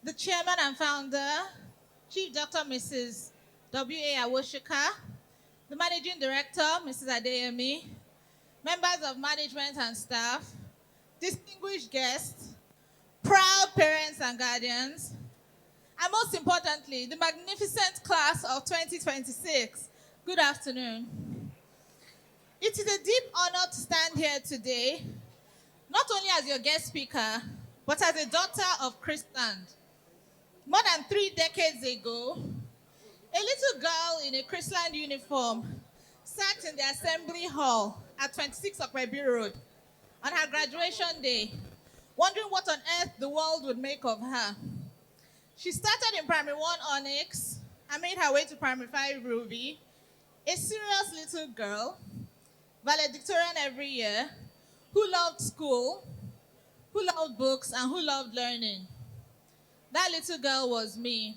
the chairman and founder, Chief Dr. Mrs. W.A. Awoshika, the managing director, Mrs. Adeyemi, members of management and staff, distinguished guests, proud parents and guardians, and most importantly, the magnificent class of 2026. Good afternoon. It is a deep honor to stand here today, not only as your guest speaker, but as a daughter of Chrisland. More than 3 decades ago, a little girl in a Chrisland uniform sat in the assembly hall at 26 Okwebi Road on her graduation day, wondering what on earth the world would make of her. She started in Primary 1 Onyx and made her way to Primary 5 Ruby, a serious little girl, valedictorian every year, who loved school, who loved books, and who loved learning. That little girl was me.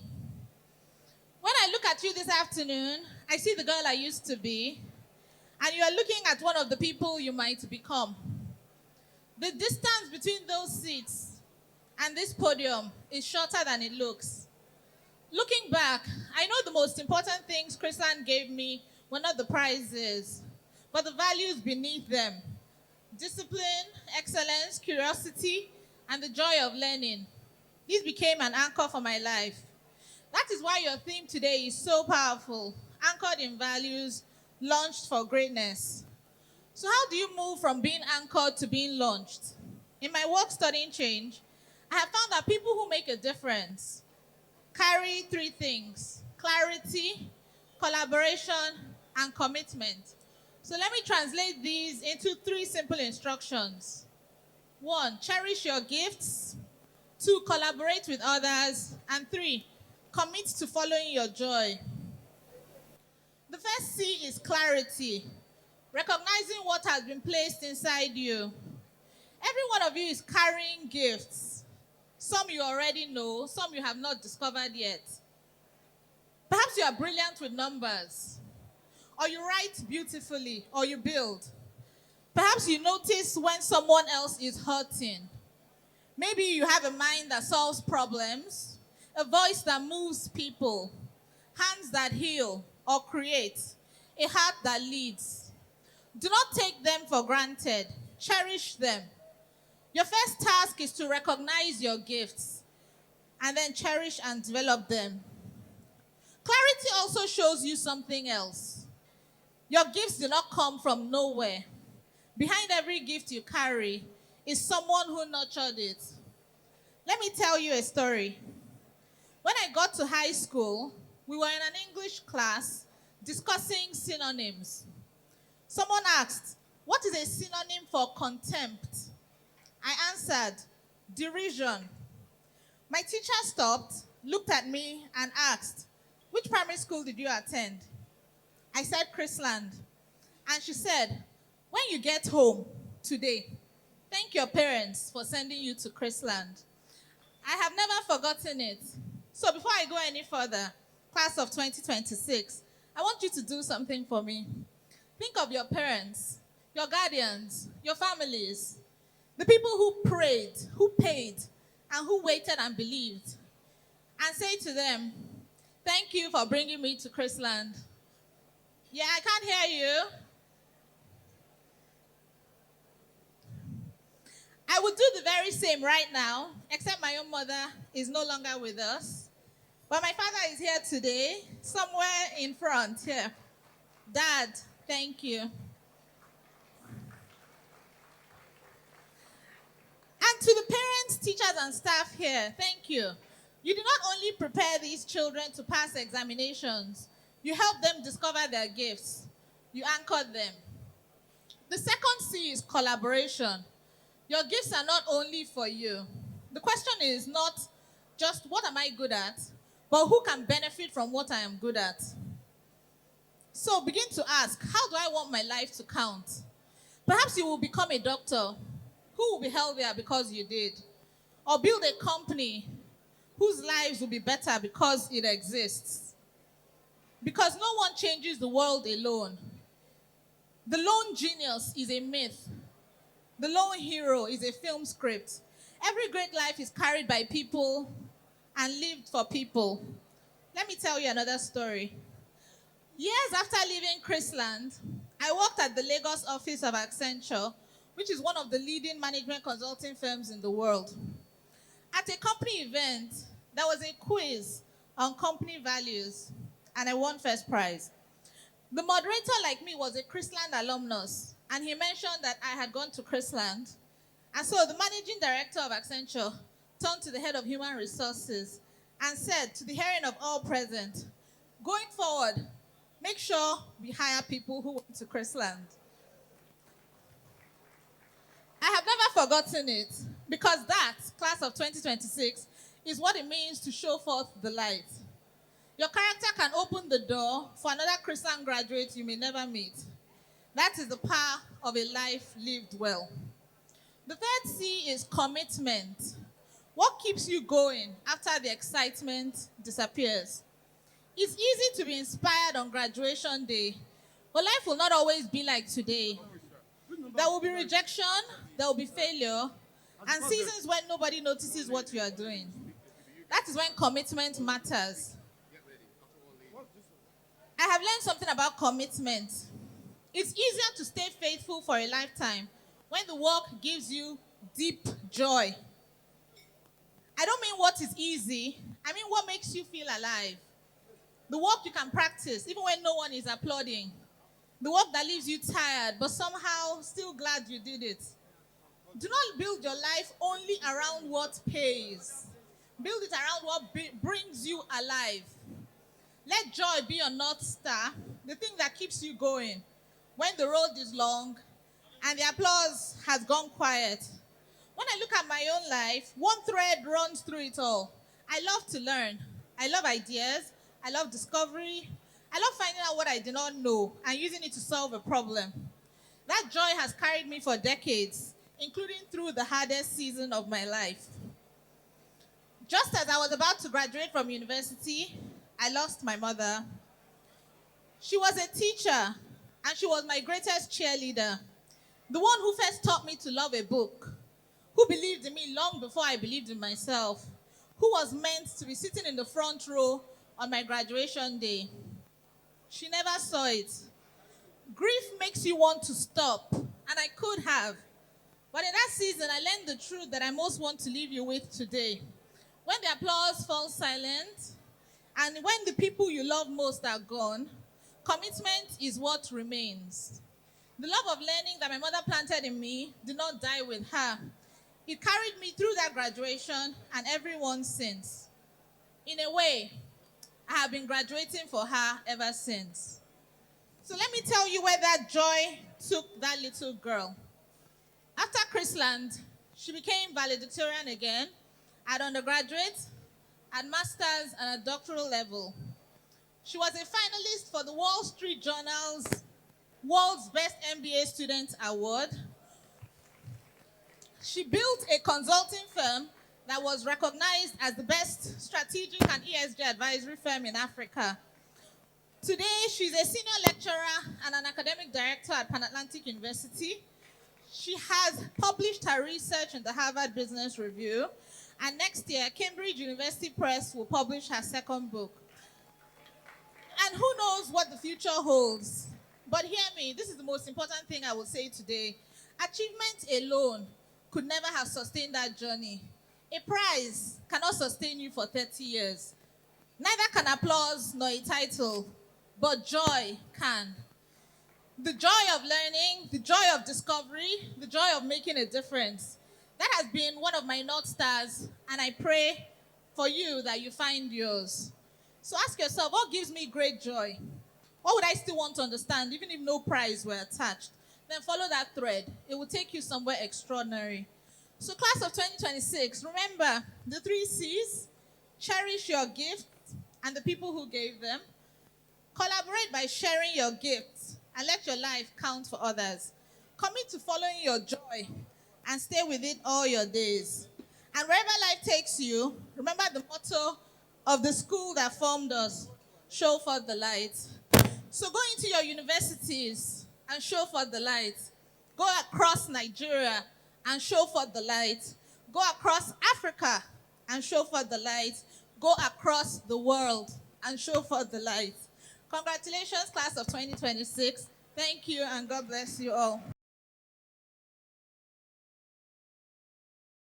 When I look at you this afternoon, I see the girl I used to be, and you are looking at one of the people you might become. The distance between those seats and this podium is shorter than it looks. Looking back, I know the most important things Chrisland gave me were not the prizes, but the values beneath them. Discipline, excellence, curiosity, and the joy of learning. These became an anchor for my life. That is why your theme today is so powerful, anchored in values, launched for greatness. So how do you move from being anchored to being launched? In my work studying change, I have found that people who make a difference carry 3 things: clarity, collaboration, and commitment. So let me translate these into 3 simple instructions. 1, cherish your gifts. 2, collaborate with others. And 3, commit to following your joy. The first C is clarity, recognizing what has been placed inside you. Every one of you is carrying gifts. Some you already know, some you have not discovered yet. Perhaps you are brilliant with numbers, or you write beautifully, or you build. Perhaps you notice when someone else is hurting. Maybe you have a mind that solves problems, a voice that moves people, hands that heal or create, a heart that leads. Do not take them for granted. Cherish them. Your first task is to recognize your gifts and then cherish and develop them. Clarity also shows you something else. Your gifts do not come from nowhere. Behind every gift you carry is someone who nurtured it. Let me tell you a story. When I got to high school, we were in an English class discussing synonyms. Someone asked, "What is a synonym for contempt?" I answered, "derision." My teacher stopped, looked at me, and asked, "Which primary school did you attend?" I said, "Chrisland." And she said, "When you get home today, thank your parents for sending you to Chrisland." I have never forgotten it. So before I go any further, class of 2026, I want you to do something for me. Think of your parents, your guardians, your families, the people who prayed, who paid, and who waited and believed. And say to them, "Thank you for bringing me to Chrisland." Yeah, I can't hear you. I would do the very same right now, except my own mother is no longer with us. But my father is here today, somewhere in front here. Dad, thank you. And to the parents, teachers, and staff here, thank you. You did not only prepare these children to pass examinations, you helped them discover their gifts. You anchored them. The second C is collaboration. Your gifts are not only for you. The question is not just what am I good at, but who can benefit from what I am good at. So begin to ask, how do I want my life to count? Perhaps you will become a doctor who will be healthier because you did. Or build a company whose lives will be better because it exists. Because no one changes the world alone. The lone genius is a myth. The lone hero is a film script. Every great life is carried by people and lived for people. Let me tell you another story. Years after leaving Chrisland, I worked at the Lagos office of Accenture, which is one of the leading management consulting firms in the world. At a company event, there was a quiz on company values, and I won first prize. The moderator, like me, was a Chrisland alumnus, and he mentioned that I had gone to Chrisland. And so the managing director of Accenture turned to the head of human resources and said, to the hearing of all present, going forward, make sure we hire people who went to Chrisland. I have never forgotten it because that, class of 2026, is what it means to show forth the light. Your character can open the door for another Chrisland graduate you may never meet. That is the power of a life lived well. The third C is commitment. What keeps you going after the excitement disappears? It's easy to be inspired on graduation day, but life will not always be like today. There will be rejection, there will be failure, and seasons when nobody notices what you are doing. That is when commitment matters. I have learned something about commitment. It's easier to stay faithful for a lifetime when the work gives you deep joy. I don't mean what is easy, I mean what makes you feel alive. The work you can practice even when no one is applauding. The work that leaves you tired but somehow still glad you did it. Do not build your life only around what pays. Build it around what brings you alive. Let joy be your North Star, the thing that keeps you going when the road is long and the applause has gone quiet. When I look at my own life, one thread runs through it all. I love to learn. I love ideas. I love discovery. I love finding out what I did not know and using it to solve a problem. That joy has carried me for decades, including through the hardest season of my life. Just as I was about to graduate from university, I lost my mother. She was a teacher, and she was my greatest cheerleader. The one who first taught me to love a book, who believed in me long before I believed in myself, who was meant to be sitting in the front row on my graduation day. She never saw it. Grief makes you want to stop, and I could have. But in that season, I learned the truth that I most want to leave you with today. When the applause falls silent, and when the people you love most are gone, commitment is what remains. The love of learning that my mother planted in me did not die with her. It carried me through that graduation and everyone since. In a way, I have been graduating for her ever since. So let me tell you where that joy took that little girl. After Chrisland, she became valedictorian again at undergraduate, at master's, and at doctoral level. She was a finalist for the Wall Street Journal's World's Best MBA Student Award. She built a consulting firm that was recognized as the best strategic and ESG advisory firm in Africa. Today, she's a senior lecturer and an academic director at Pan Atlantic University. She has published her research in the Harvard Business Review, and next year, Cambridge University Press will publish her second book. And who knows what the future holds? But hear me, this is the most important thing I will say today. Achievement alone could never have sustained that journey. A prize cannot sustain you for 30 years. Neither can applause nor a title, but joy can. The joy of learning, the joy of discovery, the joy of making a difference. That has been one of my North Stars, and I pray for you that you find yours. So ask yourself, what gives me great joy? What would I still want to understand, even if no prize were attached? Then follow that thread. It will take you somewhere extraordinary. So class of 2026, remember the 3 C's. Cherish your gifts and the people who gave them. Collaborate by sharing your gifts and let your life count for others. Commit to following your joy and stay with it all your days. And wherever life takes you, remember the motto of the school that formed us: show forth the light. So go into your universities and show forth the light. Go across Nigeria and show forth the light. Go across Africa and show forth the light. go across the world and show forth the light. Congratulations, class of 2026. Thank you, and God bless you all.